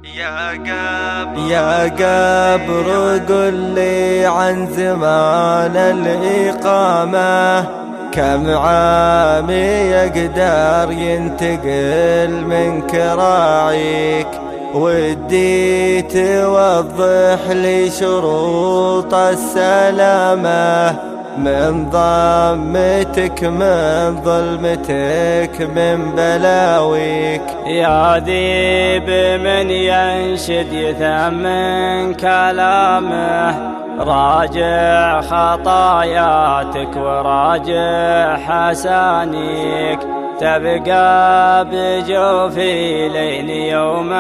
يا قبر قل لي عن زمان الإقامة، كم عام يقدر ينتقل منك راعيك؟ ودي توضح لي شروط السلامة، من ضمتك من ظلمتك من بلاويك. يا ذيب من ينشد يثمن كلامه، راجع خطاياتك وراجع حسانيك، تبقى بجوفي لين يوم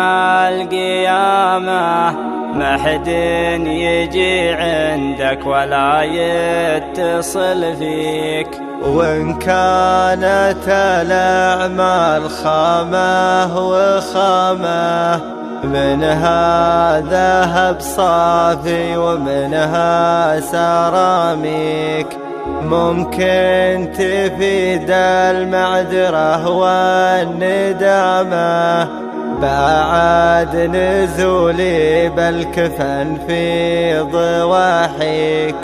القيامة، ما حد يجي عندك ولا يتصل فيك. وإن كانت الأعمال خامة وخامة، منها ذهب صافي ومنها سراميك، ممكن تفيد المعذرة والندامة بعد نزولي بالكفن في ضواحيك.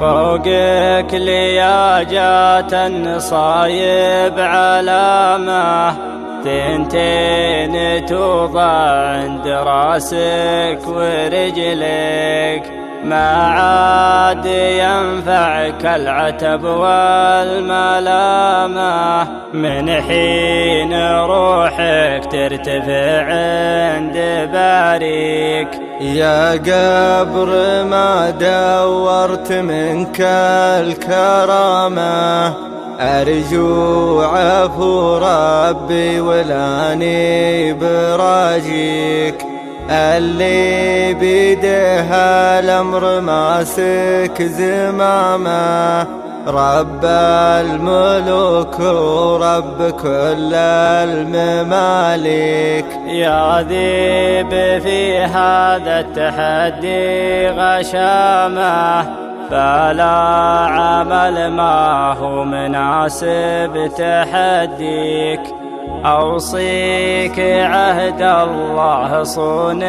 فوقك لياجات النصايب علامة، ثنتين توضع عند راسك ورجلك، ما عاد ينفعك العتب والملامة، من حين روحك ترتفع عند باريك. يا قبر ما دورت منك الكرامة، أرجو عفو ربي ولاني براجيك، اللي بيدها الأمر ماسك زمامه، رب الملوك ورب كل المماليك. يا ذيب في هذا التحدي غشامة، فلا عمل ما هو مناسب تحديك، أوصيك عهد الله صون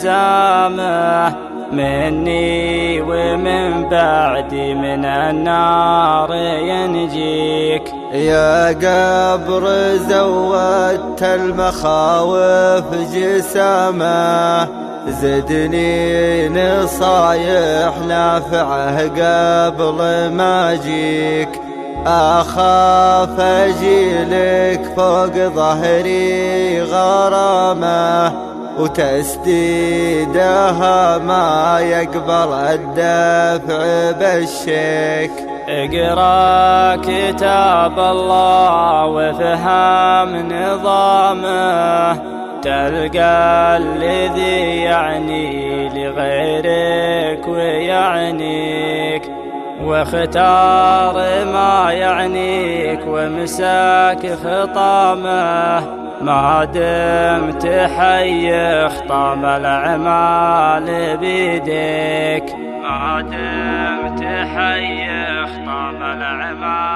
التزامه، مني ومن بعدي من النار ينجيك. يا قبر زودت المخاوف جسامه، زدني نصايح نافعه قبل ما اجيك، أخاف أجيلك فوق ظهري غرامة، وتسديدها ما يقبل الدفع بالشيك. اقرأ كتاب الله وفهم نظامه، تلقى الذي يعني لغيرك ويعنيك، واختار ما يعنيك ومساك خطامه، ما دمت حي خطام الأعمال بيديك، ما دمت حي خطام الأعمال